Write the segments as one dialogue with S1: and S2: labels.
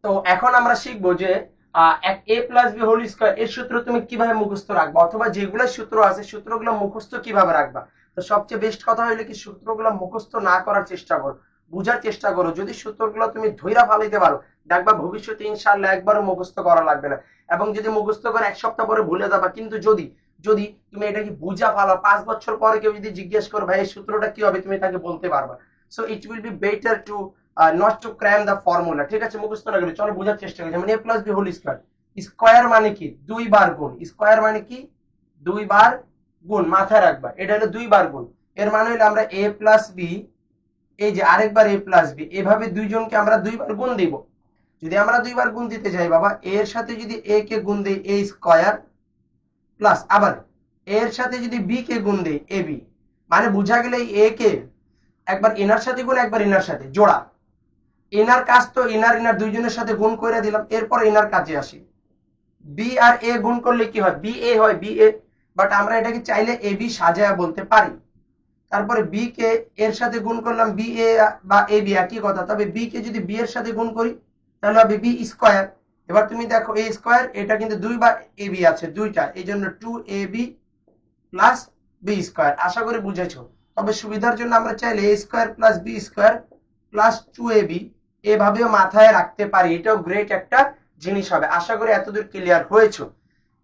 S1: তো এখন আমরা শিখবো যে এ প্লাস বি হোল স্কয়ার এর সূত্র তুমি কিভাবে মুখস্থ রাখবা, অথবা যেগুলো সূত্র আছে সূত্রগুলো মুখস্থ কিভাবে রাখবা। তো সবচেয়ে বেস্ট কথা হইলো কি, সূত্রগুলো মুখস্থ না করার চেষ্টা করো, বুঝার চেষ্টা করো। যদি সূত্রগুলো তুমি ধইরা ফালাইতে পারো, দেখবা ভবিষ্যতে ইনশাআল্লাহ একবারও মুখস্থ করা লাগবে না। এবং যদি মুখস্থ করে এক সপ্তাহ পরে ভুলে যাবা, কিন্তু যদি যদি তুমি এটা কি বুঝা ফালাও, 5 বছর পরে কেউ যদি জিজ্ঞেস করো ভাই এই সূত্রটা কি হবে, তুমি তাকে বলতে পারবা। So it will be better to not to cram the formula. ঠিক আছে, মুখস্থ না করে চলো বোঝার চেষ্টা করি। যেমন A plus B whole square, square মানে কি 2 বার গুণ, স্কয়ার মানে কি 2 বার গুণ, মাথায় রাখবা এটা হলো 2 বার গুণ। এর মানে হলো আমরা এ প্লাস বি, এই যে আরেকবার এ প্লাস বি, এভাবে দুইজনকে আমরা 2 বার গুণ দিব। যদি আমরা 2 বার গুণ দিতে যাই বাবা, এর সাথে যদি এ কে গুণ দেই এ স্কয়ার, প্লাস আবার এর সাথে যদি বি কে গুণ দেই এ বি, মানে বোঝা গেলে এ কে একবার এনার সাথে গুণ, একবার এনার সাথে জোড়া। এনার কাজ তো এনার এনার দুইজনের সাথে গুণ করে দিলাম, এরপর এনার কাজে আসি। বি আর এ গুণ করলে কি হয়, বি এ হয়, বি এ। বাট আমরা এটাকে চাইলে এ বি সাজায়া বলতে পারি। তারপরে বি কে এর সাথে গুণ করলাম, বি এ বা এ বি একই কথা, তবে বি কে যদি বি এর সাথে গুণ করি তাহলে হবে বি স্কয়ার। এবার তুমি দেখো এ স্কয়ার, এটা কিন্তু 2 বার এ বি আছে, দুইটা, এই জন্য 2ab প্লাস বি স্কয়ার। আশা করি বুঝেছো। তবে সুবিধার জন্য আমরা চাইলে A square plus B square plus 2ab এভাবেও মাথায় রাখতে পারি, এটাও গ্রেট একটা জিনিস হবে। আশা করি এতদূর ক্লিয়ার হয়েছো।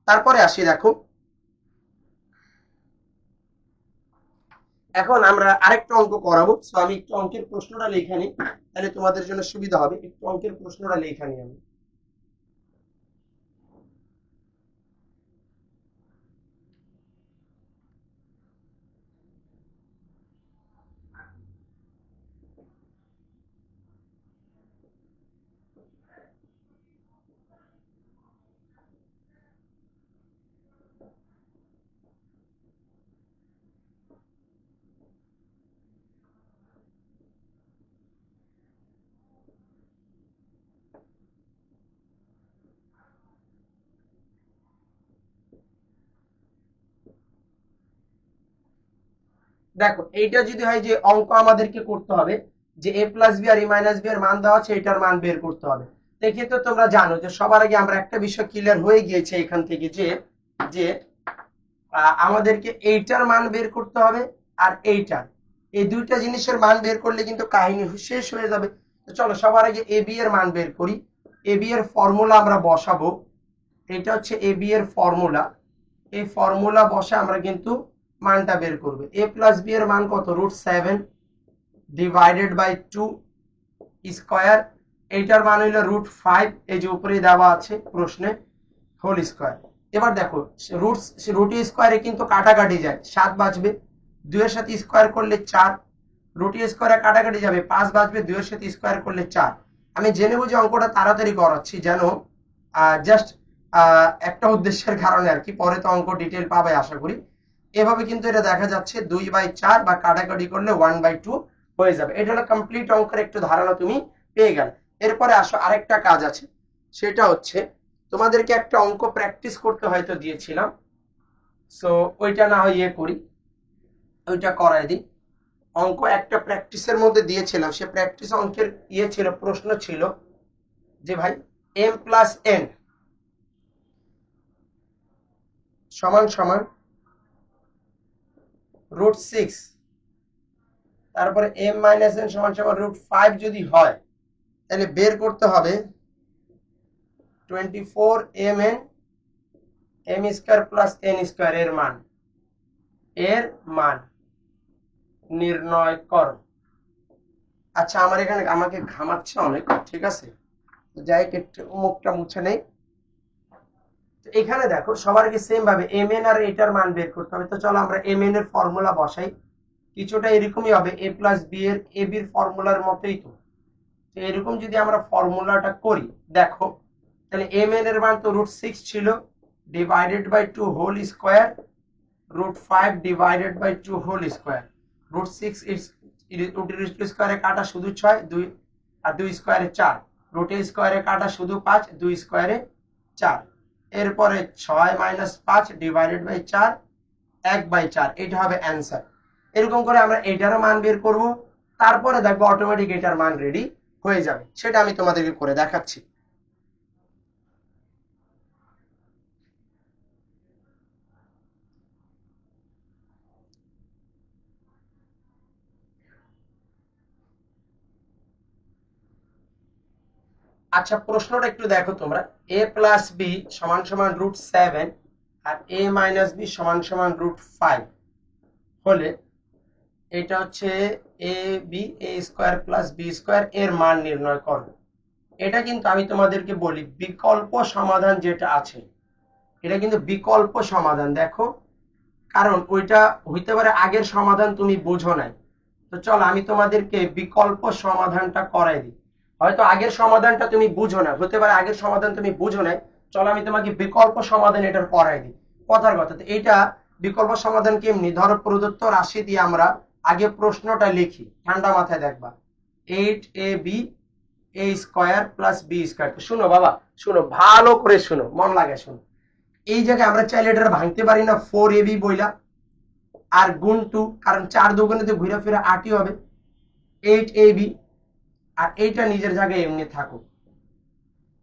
S1: তারপরে আসি, দেখো এখন আমরা আরেকটা অঙ্ক করাবো। তো আমি একটু অঙ্কের প্রশ্নটা লেখা নিই, তাহলে তোমাদের জন্য সুবিধা হবে। একটু অঙ্কের প্রশ্নটা লেখা নিই আমি। দেখো এইটা যদি হয় যে অঙ্ক আমাদেরকে করতে হবে যে এ প্লাস বি আর এ মাইনাস বি এর মান দেওয়া আছে, এটার মান বের করতে হবে। এক্ষেত্রে তোমরা জানো যে সবার আগে আমরা একটা বিষয় ক্লিয়ার হয়ে গিয়েছে এখান থেকে, যে যে আমাদেরকে এইটার মান বের করতে হবে আর এইটার, এই দুইটা জিনিসের মান বের করলে কিন্তু কাহিনী শেষ হয়ে যাবে। তো চলো সবার আগে এ বি এর মান বের করি। এ বি এর ফর্মুলা আমরা বসাবো, এটা হচ্ছে এ বি এর ফর্মুলা। এই ফর্মুলা বসে আমরা কিন্তু মানটা বের করবো। এ প্লাস বি এর মান কত, √7 ডিভাইডেড বাই 2 স্কয়ার, এইটার মান হইলো √5, এই যে উপরে দেওয়া আছে প্রশ্নে, হোল স্কয়ার। এবার দেখো রুট স্কয়ারে কিন্তু কাটাকাটি যায়, 7 বাঁচবে, 2 এর সাথে স্কয়ার করলে 4, রুট স্কয়ারে কাটাকাটি যাবে, 5 বাঁচবে, 2 এর সাথে স্কয়ার করলে 4। আমি জেনে বুঝে অঙ্কটা তাড়াতাড়ি করাচ্ছি, যেন জাস্ট একটা উদ্দেশ্যের কারণে আর কি, পরে তো অঙ্ক ডিটেল পাবে আশা করি। এভাবে কিন্তু এটা দেখা যাচ্ছে 2/4 বা কাটাকাটি করলে 1/2 হয়ে যাবে। এটা হলো কমপ্লিট অঙ্কের একটু ধারণা তুমি পেয়ে গেলে। এরপরে আসো আরেকটা কাজ আছে, সেটা হচ্ছে তোমাদেরকে একটা অঙ্ক প্র্যাকটিস করতে হয়তো দিয়েছিলাম। সো ওইটা না হয় ইয়ে করি, ওইটা করাই দিই। অঙ্ক একটা প্র্যাকটিসের মধ্যে দিয়েছিলাম, সে প্র্যাকটিস অঙ্কের ইয়ে ছিল, প্রশ্ন ছিল যে ভাই m প্লাস n সমান সমান √6, তারপরে m মাইনাস n সমান সমান √5 যদি হয়, তাহলে বের করতে হবে 24mn m square plus n square এর মান নির্ণয় কর। আচ্ছা আমার এখানে আমাকে ঘামাচ্ছে অনেক, ঠিক আছে, যাই একটু মুখটা মুছে নেই। এখানে দেখো সবার আগে সেম ভাবে এম এন আর এটার মান বের করতে হবে। তো চলো আমরা এম এন এর ফর্মুলা বসাই। কিছুটা এরকমই হবে, এ প্লাস বি এর এ বির ফর্মুলার মতোই। তো এরকম যদি আমরা ফর্মুলাটা করি, দেখো তাহলে এম এন এর মান তো √6 ছিল, divided by 2 whole square, √5 divided by 2 whole square. √6 স্কয়ারে কাটা শুধু 6, 2 আর 2 স্কয়ারে 4, রুট স্কয়ারে কাটা শুধু 5, 2 স্কয়ারে 4। এরপরে 6 মাইনাস 5 ডিভাইডেড বাই 4, 1/4, এটা হবে অ্যান্সার। এরকম করে আমরা এটারও মান বের করব, তারপরে দেখবো অটোমেটিক এটার মান রেডি হয়ে যাবে। সেটা আমি তোমাদেরকে করে দেখাচ্ছি। আচ্ছা প্রশ্নটা একটু দেখো তোমরা, a প্লাস বি সমান সমান √7 আর a মাইনাস বি সমান সমান √5 হলে এটা হচ্ছে A B A square plus B square এর মান নির্ণয় করো। এটা কিন্তু আমি তোমাদেরকে বলি বিকল্প সমাধান যেটা আছে এটা কিন্তু বিকল্প সমাধান, দেখো কারণ ওইটা হইতে পারে আগের সমাধান তুমি বুঝো নাই। তো চলো আমি তোমাদেরকে বিকল্প সমাধানটা করাই দিই। হয়তো আগের সমাধানটা তুমি বুঝো না, হতে পারে আগের সমাধান তুমি বুঝো নাই, চলো আমি তোমাকে বিকল্প সমাধান এটার করাই দিই। কথার কথা, তো এইটা বিকল্প সমাধান কেমনি, ধরো প্রদত্ত রাশি দিয়ে আমরা আগে প্রশ্নটা লিখি, ঠান্ডা মাথায় দেখবা 8ab এ স্কোয়ার প্লাস বি স্কোয়ার। শুনো বাবা, শুনো ভালো করে, শুনো মন লাগে শুনো। এই জায়গায় আমরা চাইলে এটা ভাঙতে পারি না 4ab বইলা, আর গুণ 2, কারণ 4 দুগুণে তো ঘুরে ফিরে 8ই হবে, 8ab, আর এইটা নিজের জায়গায় এমনি থাকুক।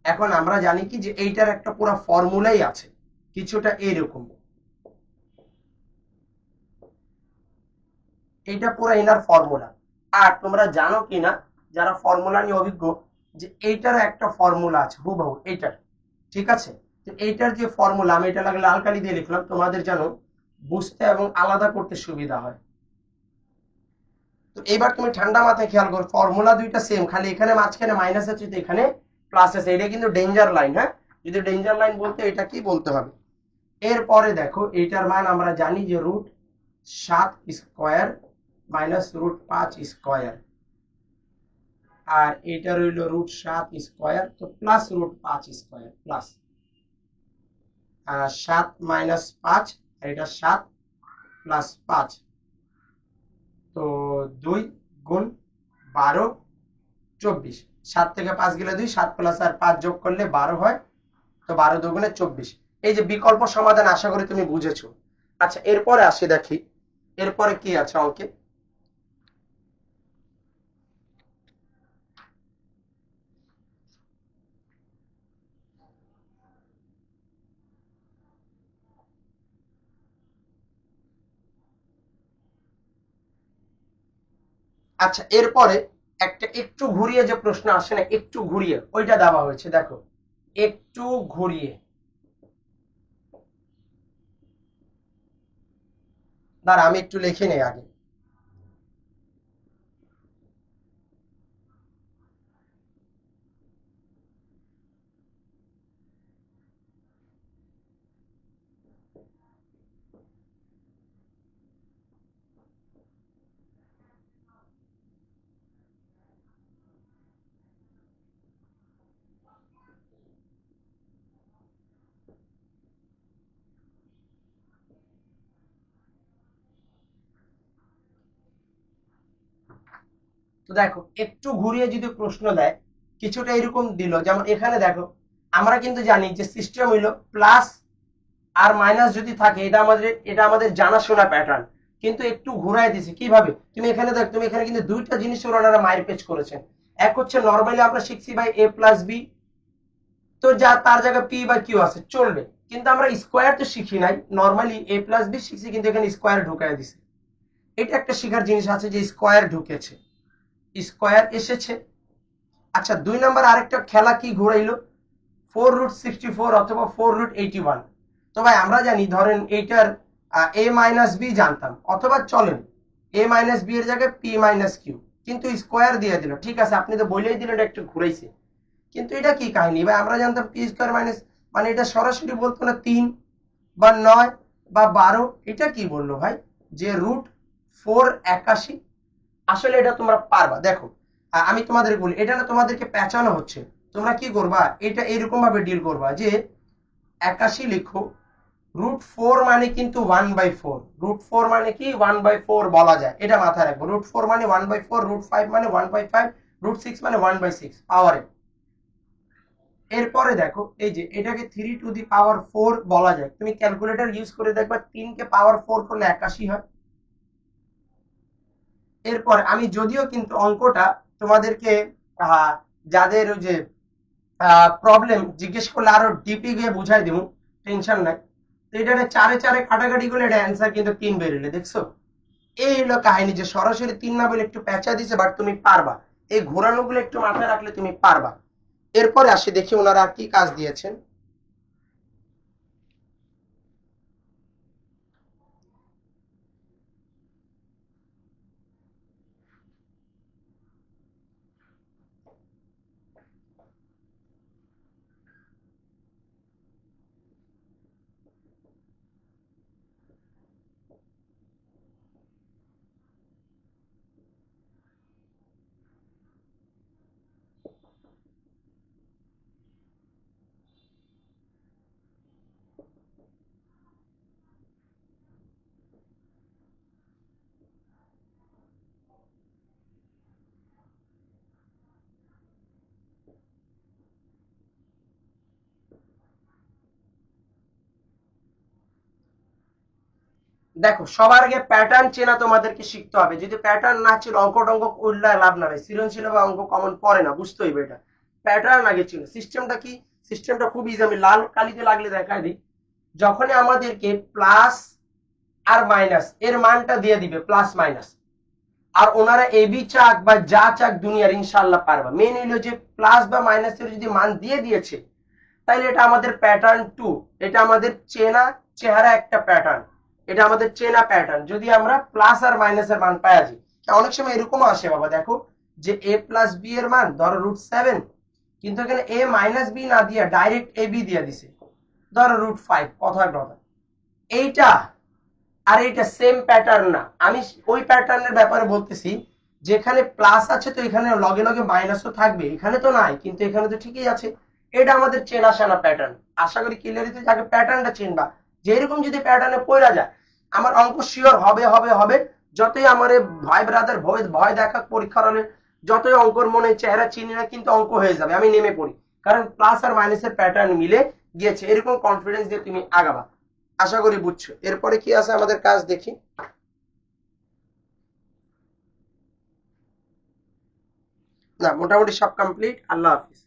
S1: এখন আমরা জানি কি যে এইটার একটা পুরো ফর্মুলাই আছে, কিছুটা এরকম, এইটা পুরো এনার ফর্মুলা। আর তোমরা জানো কিনা যারা ফর্মুলা নিয়ে অভিজ্ঞ, যে এইটার একটা ফর্মুলা আছে হুবহু এইটার, ঠিক আছে? তো এইটার যে ফর্মুলা, আমি এটা লাগলে লাল কালি দিয়ে লিখলাম তোমাদের যেন বুঝতে এবং আলাদা করতে সুবিধা হয়। তো এবার তুমি ঠান্ডা মাথায় খেয়াল করো, ফর্মুলা দুইটা সেম, খালি এখানে মাঝখানে মাইনাস আছে, তো এখানে প্লাস আছে। এটা কিন্তু ডেঞ্জার লাইন, হ্যাঁ, যদি ডেঞ্জার লাইন বলতে এটা কি বলতে হবে। এরপরে দেখো এইটার মান আমরা জানি যে √7 স্কোয়ার মাইনাস √5 স্কোয়ার, আর এটা রইল √7 স্কোয়ার, তো প্লাস √5 স্কোয়ার, প্লাস 7 মাইনাস 5, আর এটা 7 প্লাস 5, তো 2 গুণ 12 24, 7 থেকে 5 গেলে 2, 7 প্লাস আর 5 যোগ করলে 12 হয়, তো 12 দুগুণে 24। এই যে বিকল্প সমাধান, আশা করি তুমি বুঝেছো। আচ্ছা এরপরে আসি, দেখি এরপরে কি আছে অঙ্কে। আচ্ছা এরপরে একটা একটু ঘুরিয়ে যে প্রশ্ন আসে না, একটু ঘুরিয়ে ওইটা দেওয়া হয়েছে, দেখো একটু ঘুরিয়ে, দাঁড়া আমি একটু লিখে নেই আগে। তো দেখো একটু ঘুরিয়ে যদি প্রশ্ন দেয়, কিছুটা এরকম দিল, যেমন এখানে দেখো আমরা কিন্তু জানি যে সিস্টেম হইলো প্লাস আর মাইনাস যদি থাকে, এটা আমাদের জানাশোনা প্যাটার্ন, কিন্তু একটু ঘুরাই দিছে কিভাবে, তুমি এখানে দেখ, তুমি এখানে কিন্তু দুইটা জিনিস ওনারা মায়ের পেচ করেছেন। এক হচ্ছে নর্মালি আমরা শিখছি ভাই a প্লাস বি, তো যা তার জায়গায় পি বা কিউ আছে চলবে, কিন্তু আমরা স্কোয়ার তো শিখি নাই, নর্মালি a প্লাস বি শিখছি, কিন্তু এখানে স্কোয়ার ঢুকাই দিছে। এটা একটা শিখার জিনিস আছে যে স্কোয়ার ঢুকেছে, স্কোয়ার এসেছে। আচ্ছা 2 নাম্বার আরেকটা খেলা কি ঘুরাইলো, 4√64 অথবা 4√81। তো ভাই আমরা জানি ধরেন এইটার a মাইনাস বি জানতাম, অথবা চলেন a মাইনাস বি এর জায়গায় p মাইনাস কিউ, কিন্তু স্কোয়ার দিয়ে দিল, ঠিক আছে আপনি তো বলেই দিলেন এটা একটু ঘুরাইছে, কিন্তু এটা কি কাহিনী ভাই, আমরা জানতাম পি স্কোয়ার মাইনাস, মানে এটা সরাসরি বলতো না 3 বা 9 বা 12, এটা কি বললো ভাই যে √481। আসলে এটা তোমরা পারবা, দেখো আমি তোমাদের বলি, এটা না তোমাদেরকে পেঁচানো হচ্ছে, তোমরা কি করবা, এটা এরকম ভাবে ডিল করবা যে 81 লিখো, √4 মানে কিন্তু 1/4, √4 মানে কি 1/4 বলা যায়, এটা মাথায় রাখবো, √4 মানে 1/4, √5 মানে 1/5, √6 মানে 1/6 পাওয়ারে। এরপরে দেখো এই যে এটাকে 3⁴ বলা যায়, তুমি ক্যালকুলেটর ইউজ করে দেখবা 3 কে পাওয়ার 4 করলে 81 হয়। এরপর আমি যদিও কিন্তু অঙ্কটা তোমাদেরকে যাদের ওই যে প্রবলেম জিজ্ঞেস করলে আরো ডিপি গিয়ে বুঝাই দিব, টেনশন নাই। তো এটা 4 4 কাটাকাটি করলে এটা অ্যান্সার কিন্তু 3 বেরোলে, দেখছো এই হলো কাহিনী, যে সরাসরি 3 না বলে একটু পেঁচা দিছে, বাট তুমি পারবা, এই ঘোরানো গুলো একটু মাথায় রাখলে তুমি পারবা। এরপরে আসি দেখি ওনারা আর কি কাজ দিয়েছেন। দেখো, সবার আগে প্যাটার্ন চেনা তোমাদেরকে শিখতে হবে। যদি প্যাটার্ন না ছিল, অঙ্ক টঙ্ক উল্লা লাভ না ভাই, সৃজনশীল বা অঙ্ক কমন পড়ে না, বুঝতে হইবে এটা। প্যাটার্ন আগে ছিল। সিস্টেমটা কি? সিস্টেমটা খুব ইজি, আমি লাল কালিতে লাগলে দেখায় দিই। যখনই আমাদেরকে প্লাস আর মাইনাস এর মানটা দিয়ে দিবে, প্লাস মাইনাস, আর ওনারা এবি চাক বা যা চাক দুনিয়ার ইনশাল্লাহ পারবা। মেন হইলো যে প্লাস বা মাইনাসের যদি মান দিয়ে দিয়েছে, তাইলে এটা আমাদের প্যাটার্ন টু, এটা আমাদের চেনা চেহারা একটা প্যাটার্ন, এটা আমাদের চেনা প্যাটার্ন। যদি আমরা প্লাস আর মাইনাসের মান পাই যাই, অনেক সময় এরকমও আসে বাবা, দেখো যে এ প্লাস বি এর মান ধরো √7, কিন্তু এখানে এ মাইনাস বি না দিয়ে ডাইরেক্ট এ বি দিয়ে দিছে, ধরো √5। কথার কথা, এইটা আর এইটা সেম প্যাটার্ন না। আমি ওই প্যাটার্নের ব্যাপারে বলতেছি, যেখানে প্লাস আছে তো এখানে লগে লগে মাইনাসও থাকবে, এখানে তো নাই কিন্তু এখানে তো ঠিকই আছে। এটা আমাদের চেনাশানা প্যাটার্ন। আশা করি ক্লিয়ার হইতে, যাকে প্যাটার্নটা চিনবা, যে এরকম যদি প্যাটার্নে পড়া যায়, আমার অঙ্ক শিওর হবে হবে হবে। যতই আমার ভাই ব্রাদার ভয় ভয় দেখা পরীক্ষার হলে, যতই অঙ্কর মনে চেহারা চিনি না, কিন্তু অঙ্ক হয়ে যাবে, আমি নেমে পড়ি। কারণ প্লাস আর মাইনাসের প্যাটার্ন মিলে গিয়েছে, এরকম কনফিডেন্স দিয়ে তুমি আগাবা। আশা করি বুঝছো। এরপরে কি আছে আমাদের কাজ দেখি। না, মোটামুটি সব কমপ্লিট। আল্লাহ হাফিজ।